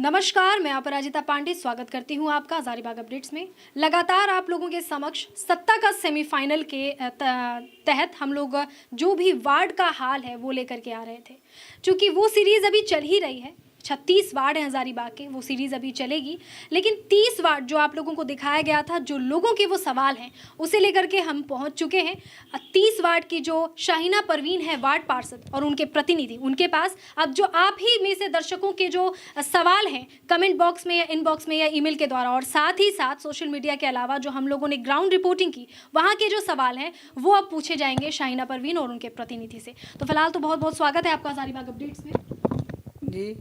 नमस्कार, मैं अपराजिता पांडे स्वागत करती हूं आपका हजारीबाग अपडेट्स में। लगातार आप लोगों के समक्ष सत्ता का सेमीफाइनल के तहत हम लोग जो भी वार्ड का हाल है वो लेकर के आ रहे थे। क्योंकि वो सीरीज़ अभी चल ही रही है, 36 वार्ड हैं हजारीबाग के, वो सीरीज़ अभी चलेगी। लेकिन 30 वार्ड जो आप लोगों को दिखाया गया था, जो लोगों के वो सवाल हैं, उसे लेकर के हम पहुंच चुके हैं। 30 वार्ड की जो शाहिना परवीन है वार्ड पार्षद और उनके प्रतिनिधि, उनके पास अब जो आप ही में से दर्शकों के जो सवाल हैं कमेंट बॉक्स में या इनबॉक्स में या ईमेल के द्वारा, और साथ ही साथ सोशल मीडिया के अलावा जो हम लोगों ने ग्राउंड रिपोर्टिंग की, वहाँ के जो सवाल हैं वो अब पूछे जाएंगे शाहिना परवीन और उनके प्रतिनिधि से। तो फिलहाल तो बहुत बहुत स्वागत है आपका हजारीबाग अपडेट्स में जी।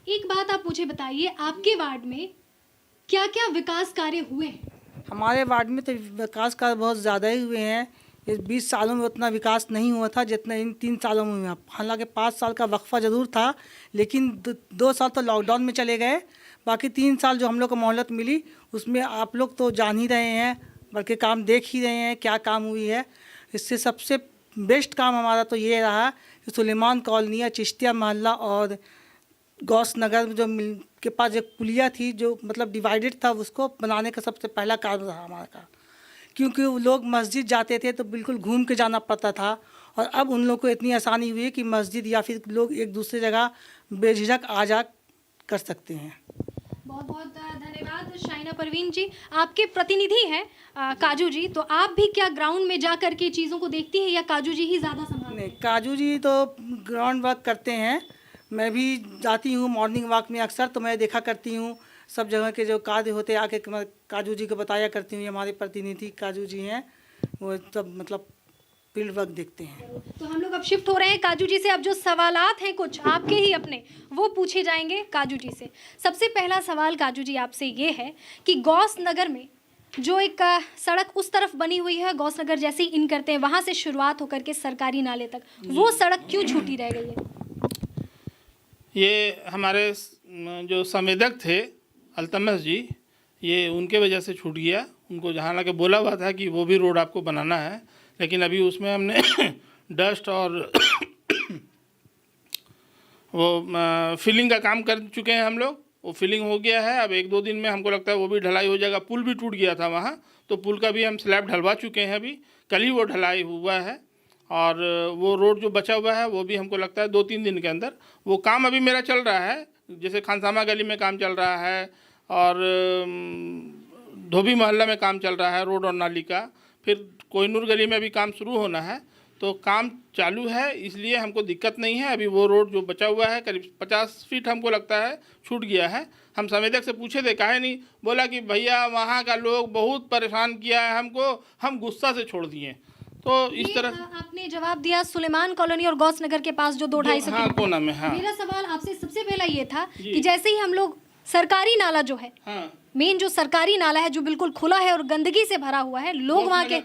एक बात आप मुझे बताइए, आपके वार्ड में क्या क्या विकास कार्य हुए हैं? हमारे वार्ड में तो विकास कार्य बहुत ज़्यादा ही हुए हैं। इस 20 सालों में उतना विकास नहीं हुआ था जितना इन 3 सालों में हुआ। हालांकि 5 साल का वक्फा ज़रूर था, लेकिन 2 साल तो लॉकडाउन में चले गए। बाकी 3 साल जो हम लोग को मोहलत मिली, उसमें आप लोग तो जान ही रहे हैं, बल्कि काम देख ही रहे हैं क्या काम हुई है। इससे सबसे बेस्ट काम हमारा तो ये रहा कि सुलेमान कॉलोनी या चिश्तिया मोहल्ला और गौस नगर जो के पास एक पुलिया थी, जो मतलब डिवाइडेड था, उसको बनाने का सबसे पहला काम रहा हमारा का। क्योंकि वो लोग मस्जिद जाते थे तो बिल्कुल घूम के जाना पड़ता था, और अब उन लोगों को इतनी आसानी हुई है कि मस्जिद या फिर लोग एक दूसरे जगह बेझिझक आ जा कर सकते हैं। बहुत बहुत धन्यवाद शाहिना परवीन जी। आपके प्रतिनिधि हैं काजू जी, तो आप भी क्या ग्राउंड में जा करके चीज़ों को देखती हैं या काजू जी ही ज़्यादा संभालते हैं? नहीं, काजू जी तो ग्राउंड वर्क करते हैं। मैं भी जाती हूँ मॉर्निंग वॉक में अक्सर, तो मैं देखा करती हूँ सब जगह के जो कार्य होते आके मैं काजू जी को बताया करती हूँ। ये हमारे प्रतिनिधि काजू जी हैं, वो सब मतलब फील्ड वर्क देखते हैं। तो हम लोग अब शिफ्ट हो रहे हैं काजू जी से। अब जो सवालात हैं कुछ आपके ही अपने, वो पूछे जाएंगे काजू जी से। सबसे पहला सवाल काजू जी आपसे ये है कि गौस नगर में जो एक सड़क उस तरफ बनी हुई है, गौस नगर जैसे ही इन करते हैं वहाँ से शुरुआत होकर के सरकारी नाले तक, वो सड़क क्यों छूटी रह गई है? ये हमारे जो संवेदक थे अल्तमस जी, ये उनके वजह से छूट गया। उनको जहाँ लगे बोला हुआ था कि वो भी रोड आपको बनाना है, लेकिन अभी उसमें हमने डस्ट और वो फिलिंग का काम कर चुके हैं हम लोग। वो फिलिंग हो गया है, अब 1-2 दिन में हमको लगता है वो भी ढलाई हो जाएगा। पुल भी टूट गया था वहाँ, तो पुल का भी हम स्लैब ढलवा चुके हैं। अभी कल ही वो ढलाई हुआ है, और वो रोड जो बचा हुआ है वो भी हमको लगता है 2-3 दिन के अंदर वो काम अभी मेरा चल रहा है। जैसे खानसामा गली में काम चल रहा है, और धोबी मोहल्ला में काम चल रहा है रोड और नाली का। फिर कोहिनूर गली में भी काम शुरू होना है, तो काम चालू है, इसलिए हमको दिक्कत नहीं है। अभी वो रोड जो बचा हुआ है करीब 50 फीट हमको लगता है छूट गया है। हम संवेदक से पूछे थे, काहे नहीं, बोला कि भैया वहाँ का लोग बहुत परेशान किया है हमको, हम गुस्सा से छोड़ दिए। तो इस तरह आपने जवाब दिया सुलेमान कॉलोनी और गौस नगर के पास जो 2-2.5 हाँ, कोना में। हाँ, मेरा सवाल आपसे सबसे पहला ये था कि जैसे ही हम लोग सरकारी नाला जो है, हाँ, मेन जो सरकारी नाला है जो बिल्कुल खुला है और गंदगी से भरा हुआ है, लोग वहाँ के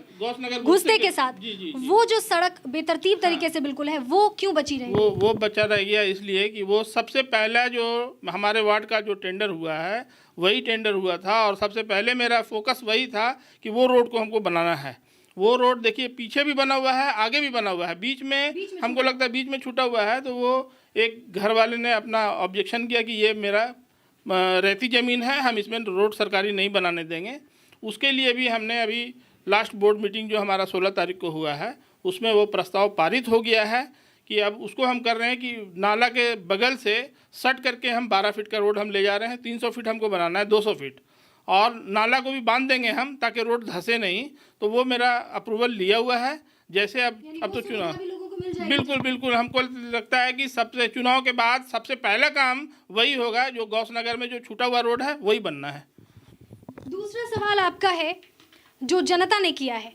घुसने के साथ, वो जो सड़क बेतरतीब तरीके से बिल्कुल है, वो क्यों बची रही? वो बचा रह गया इसलिए कि वो सबसे पहला जो हमारे वार्ड का जो टेंडर हुआ है वही टेंडर हुआ था, और सबसे पहले मेरा फोकस वही था कि वो रोड को हमको बनाना है। वो रोड देखिए पीछे भी बना हुआ है, आगे भी बना हुआ है, बीच में हमको लगता है बीच में छूटा हुआ है। तो वो एक घर वाले ने अपना ऑब्जेक्शन किया कि ये मेरा रहती ज़मीन है, हम इसमें रोड सरकारी नहीं बनाने देंगे। उसके लिए भी हमने अभी लास्ट बोर्ड मीटिंग जो हमारा 16 तारीख को हुआ है, उसमें वो प्रस्ताव पारित हो गया है कि अब उसको हम कर रहे हैं कि नाला के बगल से सट करके हम 12 फीट का रोड हम ले जा रहे हैं। 300 फीट हमको बनाना है, 200 फीट, और नाला को भी बांध देंगे हम ताकि रोड धंसे नहीं। तो वो मेरा अप्रूवल लिया हुआ है। जैसे अब तो चुनाव, बिल्कुल हमको लगता है कि सबसे चुनाव के बाद सबसे पहला काम वही होगा, जो गौस नगर में जो छूटा हुआ रोड है वही बनना है। दूसरा सवाल आपका है जो जनता ने किया है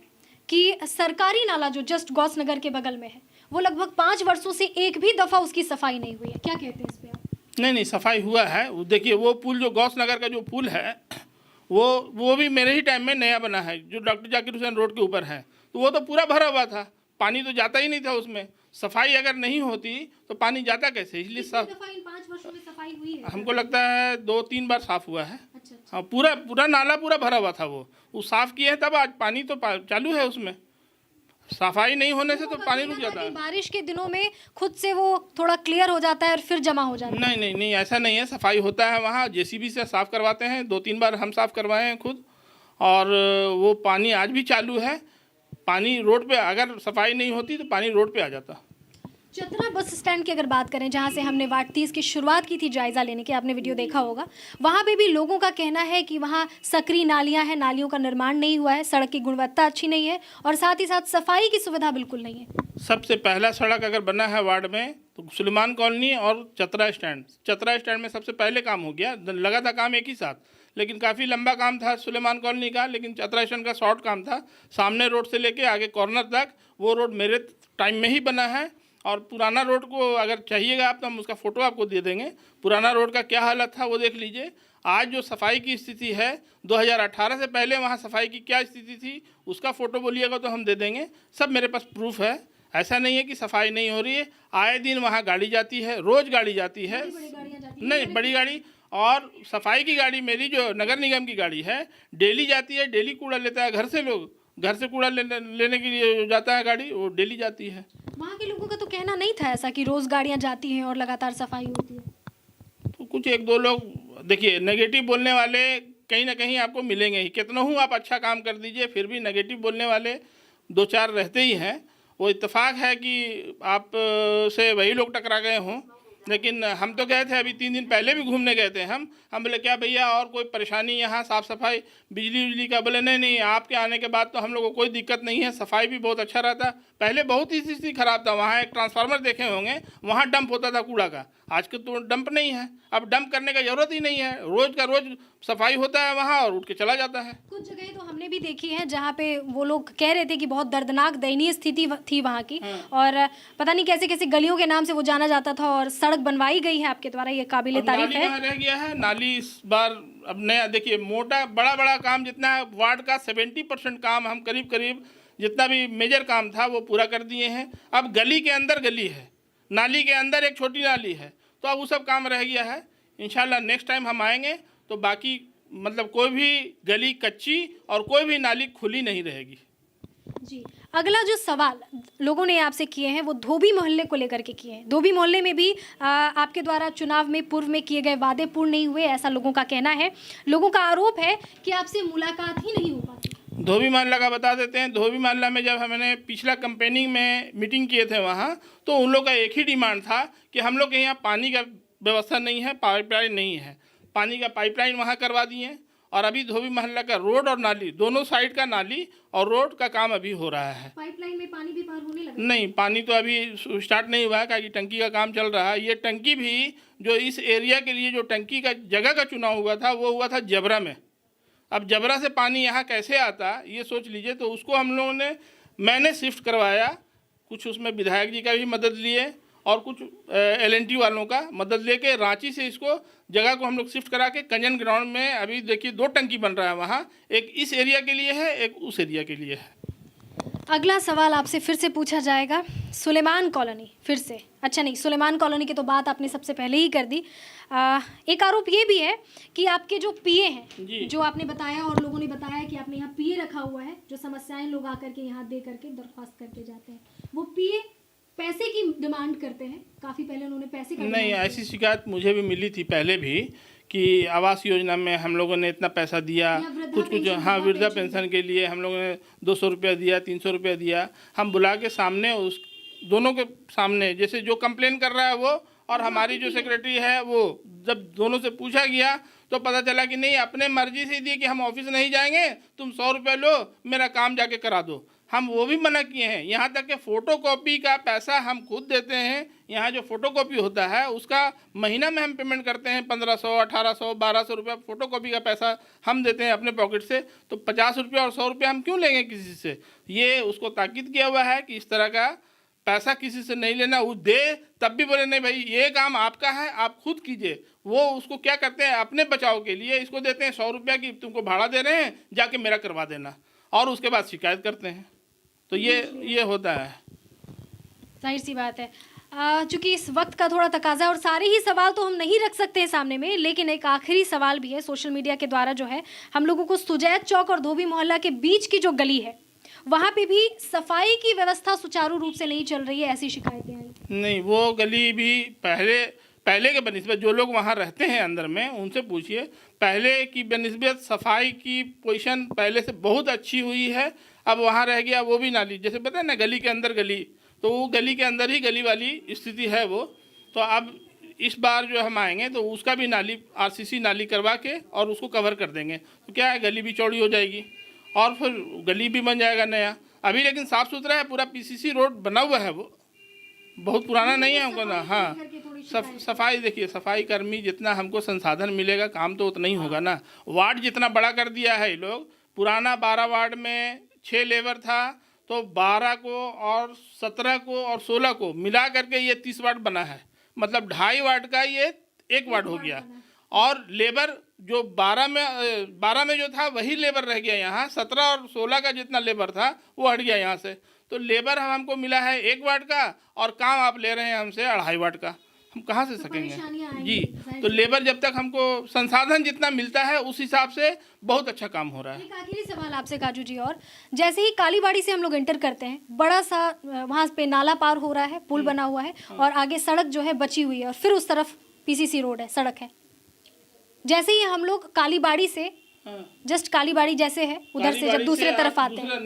कि सरकारी नाला जो जस्ट गौस नगर के बगल में है, वो लगभग 5 वर्षों से एक भी दफ़ा उसकी सफाई नहीं हुई है, क्या कहते हैं इस पे आप? नहीं, सफाई हुआ है। देखिए वो पुल जो गौस नगर का जो पुल है वो भी मेरे ही टाइम में नया बना है, जो डॉक्टर जाकिर हुसैन रोड के ऊपर है। तो वो तो पूरा भरा हुआ था, पानी तो जाता ही नहीं था उसमें। सफाई अगर नहीं होती तो पानी जाता कैसे, इसलिए 5 वर्षों में सफाई हुई है? हमको लगता है 2-3 बार साफ़ हुआ है। अच्छा। हाँ, पूरा नाला पूरा भरा हुआ था, वो साफ़ किए हैं तब आज पानी तो चालू है उसमें। सफाई नहीं होने से तो पानी रुक जाता है। बारिश के दिनों में खुद से वो थोड़ा क्लियर हो जाता है और फिर जमा हो जाता है। नहीं नहीं नहीं, ऐसा नहीं है, सफाई होता है वहाँ, जेसीबी से साफ़ करवाते हैं, 2-3 बार हम साफ़ करवाए हैं खुद। और वो पानी आज भी चालू है। पानी रोड पे, अगर सफाई नहीं होती तो पानी रोड पे आ जाता। चतरा बस स्टैंड की अगर बात करें, जहां से हमने वार्ड 30 की शुरुआत की थी जायज़ा लेने की, आपने वीडियो देखा होगा, वहां पे भी लोगों का कहना है कि वहां सकरी नालियां हैं, नालियों का निर्माण नहीं हुआ है, सड़क की गुणवत्ता अच्छी नहीं है और साथ ही साथ सफाई की सुविधा बिल्कुल नहीं है। सबसे पहला सड़क अगर बना है वार्ड में तो सुलेमान कॉलोनी और चतरा स्टैंड में सबसे पहले काम हो गया। लगा था काम एक ही साथ, लेकिन काफ़ी लंबा काम था सुलेमान कॉलोनी का, लेकिन चतरा स्टैंड का शॉर्ट काम था। सामने रोड से लेके आगे कॉर्नर तक वो रोड मेरे टाइम में ही बना है। और पुराना रोड को अगर चाहिएगा आप तो हम उसका फ़ोटो आपको दे देंगे। पुराना रोड का क्या हालत था वो देख लीजिए। आज जो सफाई की स्थिति है, 2018 से पहले वहाँ सफाई की क्या स्थिति थी उसका फ़ोटो बोलिएगा तो हम दे देंगे। सब मेरे पास प्रूफ है। ऐसा नहीं है कि सफाई नहीं हो रही है, आए दिन वहाँ गाड़ी जाती है, रोज़ गाड़ी जाती है। नहीं, बड़ी गाड़ी और सफाई की गाड़ी मेरी जो नगर निगम की गाड़ी है डेली जाती है, डेली कूड़ा लेता है घर से। लोग घर से कूड़ा लेने के लिए जाता है गाड़ी, वो डेली जाती है। वहाँ के लोगों का तो कहना नहीं था ऐसा कि रोज़ गाड़ियाँ जाती हैं और लगातार सफाई होती है। तो कुछ 1-2 लोग देखिए नेगेटिव बोलने वाले कहीं ना कहीं आपको मिलेंगे ही। कितना हूँ आप अच्छा काम कर दीजिए, फिर भी नेगेटिव बोलने वाले 2-4 रहते ही हैं। वो इत्तेफाक है कि आप से वही लोग टकरा गए हों। लेकिन हम तो गए थे, अभी 3 दिन पहले भी घूमने गए थे। हम बोले क्या भैया और कोई परेशानी यहाँ, साफ़ सफाई बिजली का? बोले नहीं नहीं, आपके आने के बाद तो हम लोग को कोई दिक्कत नहीं है, सफाई भी बहुत अच्छा रहता। पहले बहुत ही स्थिति ख़राब था। वहाँ एक ट्रांसफार्मर देखे होंगे, वहाँ डंप होता था कूड़ा का। आज के तो डंप नहीं है, अब डंप करने का ज़रूरत ही नहीं है। रोज़ का रोज़ सफाई होता है वहाँ और उठ के चला जाता है। कुछ जगह तो हमने भी देखी है जहाँ पे वो लोग कह रहे थे कि बहुत दर्दनाक दयनीय स्थिति थी वहाँ की। और पता नहीं कैसे कैसे गलियों के नाम से वो जाना जाता था और सड़क बनवाई गई है आपके द्वारा, ये काबिल तारीफ है। नाली रह गया है, नाली इस बार अब नया देखिए, मोटा बड़ा काम जितना वार्ड का 70% काम हम करीब जितना भी मेजर काम था वो पूरा कर दिए हैं। अब गली के अंदर गली है, नाली के अंदर एक छोटी नाली है, तो अब वो सब काम रह गया है। इंशाल्लाह नेक्स्ट टाइम हम आएंगे तो बाकी मतलब कोई भी गली कच्ची और कोई भी नाली खुली नहीं रहेगी। जी, अगला जो सवाल लोगों ने आपसे किए हैं वो धोबी मोहल्ले को लेकर के किए हैं। धोबी मोहल्ले में भी आपके द्वारा चुनाव में पूर्व में किए गए वादे पूर्ण नहीं हुए, ऐसा लोगों का कहना है। लोगों का आरोप है कि आपसे मुलाकात ही नहीं हो पाती। धोबी मोहल्ला का बता देते हैं। धोबी मोहल्ला में जब हमने पिछला कैंपेनिंग में मीटिंग किए थे वहाँ, तो उन लोग का एक ही डिमांड था कि हम लोग के यहाँ पानी का व्यवस्था नहीं है, पाइपलाइन नहीं है। पानी का पाइपलाइन वहाँ करवा दिए। और अभी धोबी मोहल्ला का रोड और नाली, दोनों साइड का नाली और रोड का काम अभी हो रहा है। पाइपलाइन में पानी भी पार होने लगा? नहीं, पानी तो अभी स्टार्ट नहीं हुआ है, क्योंकि टंकी का काम चल रहा है। ये टंकी भी जो इस एरिया के लिए जो टंकी का जगह का चुनाव हुआ था वो हुआ था जबरा में। अब जबरा से पानी यहाँ कैसे आता ये सोच लीजिए। तो उसको हम लोगों ने, मैंने शिफ्ट करवाया, कुछ उसमें विधायक जी का भी मदद लिए और कुछ LNT वालों का मदद लेके रांची से इसको जगह को हम लोग शिफ्ट करा के कंजन ग्राउंड में अभी देखिए 2 टंकी बन रहा है वहाँ। एक इस एरिया के लिए है, एक उस एरिया के लिए है। अगला सवाल आपसे फिर से पूछा जाएगा, सुलेमान कॉलोनी फिर से। अच्छा नहीं, सुलेमान कॉलोनी की तो बात आपने सबसे पहले ही कर दी। एक आरोप ये भी है कि आपके जो PA हैं, जो आपने बताया और लोगों ने बताया कि आपने यहाँ PA रखा हुआ है, जो समस्याएं लोग आकर के यहाँ दे करके दरख्वास्त करके जाते हैं, वो PA पैसे की डिमांड करते हैं। काफ़ी पहले उन्होंने पैसे का नहीं, ऐसी शिकायत मुझे भी मिली थी पहले भी कि आवास योजना में हम लोगों ने इतना पैसा दिया, कुछ हाँ वृद्धा पेंशन के लिए हम लोगों ने 200 रुपया दिया, 300 रुपया दिया। हम बुला के सामने उस दोनों के सामने, जैसे जो कंप्लेन कर रहा है वो और हमारी जो सेक्रेटरी है वो, जब दोनों से पूछा गया तो पता चला कि नहीं, अपने मर्जी से दिए कि हम ऑफिस नहीं जाएंगे, तुम 100 रुपये लो, मेरा काम जाके करा दो। हम वो भी मना किए हैं। यहाँ तक कि फ़ोटो कॉपी का पैसा हम खुद देते हैं। यहाँ जो फ़ोटो कॉपी होता है उसका महीना में हम पेमेंट करते हैं 1500, 1800, 1200 रुपये फ़ोटो कॉपी का पैसा हम देते हैं अपने पॉकेट से। तो 50 रुपये और 100 रुपये हम क्यों लेंगे किसी से? ये उसको ताकीद किया हुआ है कि इस तरह का पैसा किसी से नहीं लेना। वो दे तब भी बोले नहीं भाई ये काम आपका है, आप खुद कीजिए। वो उसको क्या करते हैं, अपने बचाव के लिए इसको देते हैं 100 रुपया की तुमको भाड़ा दे रहे हैं, जाके मेरा करवा देना, और उसके बाद शिकायत करते हैं। तो ये होता है। जाहिर सी बात है। चूँकि इस वक्त का थोड़ा तकाजा और सारे ही सवाल तो हम नहीं रख सकते हैं सामने में, लेकिन एक आखिरी सवाल भी है। सोशल मीडिया के द्वारा जो है हम लोगों को सुजैत चौक और धोबी मोहल्ला के बीच की जो गली है वहाँ पे भी सफाई की व्यवस्था सुचारू रूप से नहीं चल रही है, ऐसी शिकायतें आई। नहीं, वो गली भी पहले के बनिस्बत जो लोग वहाँ रहते हैं अंदर में उनसे पूछिए, पहले की बनिस्बत सफाई की पोजीशन पहले से बहुत अच्छी हुई है। अब वहाँ रह गया वो भी नाली, जैसे पता है ना गली के अंदर गली, तो वो गली के अंदर ही गली वाली स्थिति है वो। तो अब इस बार जो हम आएंगे तो उसका भी नाली आरसीसी नाली करवा के और उसको कवर कर देंगे, तो क्या है गली भी चौड़ी हो जाएगी और फिर गली भी बन जाएगा नया। अभी लेकिन साफ़ सुथरा है, पूरा पीसीसी रोड बना हुआ है, वो बहुत पुराना नहीं है हमको ना। हाँ, सफाई देखिए, सफाई कर्मी जितना हमको संसाधन मिलेगा काम तो उतना ही होगा ना। वार्ड जितना बड़ा कर दिया है ये लोग, पुराना 12 वार्ड में 6 लेबर था, तो 12 को और 17 को और 16 को मिला करके ये 30 वार्ड बना है, मतलब 2.5 वार्ड का ये 1 वार्ड हो गया। और लेबर जो 12 में जो था वही लेबर रह गया यहाँ, 17 और 16 का जितना लेबर था वो हट गया यहाँ से। तो लेबर हमको मिला है 1 वार्ड का और काम आप ले रहे हैं हमसे 2.5 वार्ड का, हम कहाँ से सकेंगे जी। तो लेबर जब तक हमको संसाधन जितना मिलता है उस हिसाब से बहुत अच्छा काम हो रहा है। एक आखिरी सवाल आपसे काजू जी, और जैसे ही कालीबाड़ी से हम लोग एंटर करते हैं, बड़ा सा वहाँ पे नाला पार हो रहा है, पुल बना हुआ है और आगे सड़क जो है बची हुई है और फिर उस तरफ पीसीसी रोड है, सड़क है। जैसे ही हम लोग कालीबाड़ी से जस्ट कालीबाड़ी जैसे है उधर से जब दूसरे तरफ आते हैं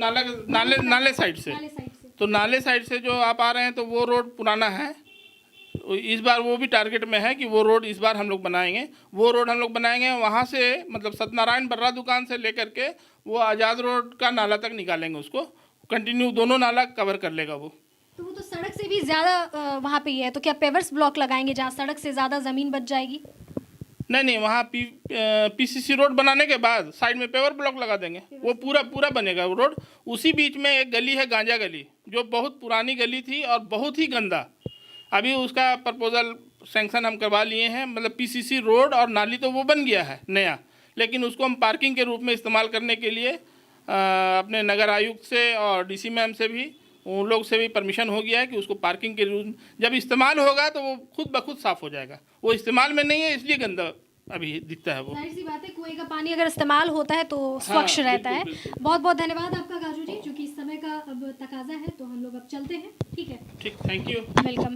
नाले साइड से, तो नाले साइड से जो आप आ रहे हैं तो वो रोड पुराना है। इस बार वो भी टारगेट में है कि वो रोड इस बार हम लोग बनाएंगे। वो रोड हम लोग बनाएंगे वहाँ से, मतलब सत्यनारायण बर्रा दुकान से लेकर के वो आज़ाद रोड का नाला तक निकालेंगे, उसको कंटिन्यू दोनों नाला कवर कर लेगा वो। तो वो तो सड़क से भी ज़्यादा वहाँ पे ही है, तो क्या पेवर्स ब्लॉक लगाएंगे जहाँ सड़क से ज़्यादा ज़मीन बच जाएगी? नहीं, वहाँ पीसीसी रोड बनाने के बाद साइड में पेवर ब्लॉक लगा देंगे, वो पूरा बनेगा वो रोड। उसी बीच में एक गली है गांजा गली, जो बहुत पुरानी गली थी और बहुत ही गंदा। अभी उसका प्रपोजल सैंक्शन हम करवा लिए हैं, मतलब पीसीसी रोड और नाली तो वो बन गया है नया, लेकिन उसको हम पार्किंग के रूप में इस्तेमाल करने के लिए अपने नगर आयुक्त से और डीसी मैम से भी, उन लोग से भी परमिशन हो गया है कि उसको पार्किंग के रूप जब इस्तेमाल होगा तो वो खुद ब खुद साफ़ हो जाएगा। वो इस्तेमाल में नहीं है इसलिए गंदा अभी दिखता है वो। जाहिर सी बात है, कुएं का पानी अगर इस्तेमाल होता है तो स्वच्छ रहता है। बहुत बहुत धन्यवाद आपका काजू जी, क्योंकि इस समय का अब तकाजा है तो हम लोग अब चलते हैं। ठीक है, ठीक, थैंक यू, वेलकम।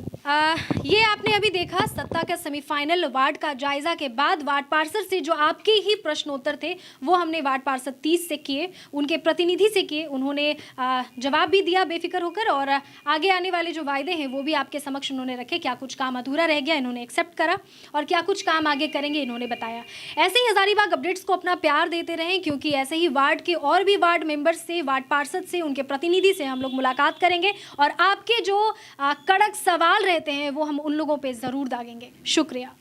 ये आपने अभी देखा सत्ता का सेमीफाइनल वार्ड का जायजा के बाद वार्ड पार्षद से जो आपके ही प्रश्नोत्तर थे वो हमने वार्ड पार्षद 30 से किए, उनके प्रतिनिधि से किए। उन्होंने जवाब भी दिया बेफिक्र होकर, और आगे आने वाले जो वायदे हैं वो भी आपके समक्ष उन्होंने रखे। क्या कुछ काम अधूरा रह गया इन्होंने एक्सेप्ट करा, और क्या कुछ काम आगे करेंगे इन्होंने बताया। ऐसे ही हजारीबाग अपडेट्स को अपना प्यार देते रहें, क्योंकि ऐसे ही वार्ड के और भी वार्ड मेंबर्स से, वार्ड पार्षद से, उनके प्रतिनिधि से हम लोग मुलाकात करेंगे और आपके जो कड़क सवाल रहते हैं वो हम उन लोगों पे ज़रूर दागेंगे। शुक्रिया।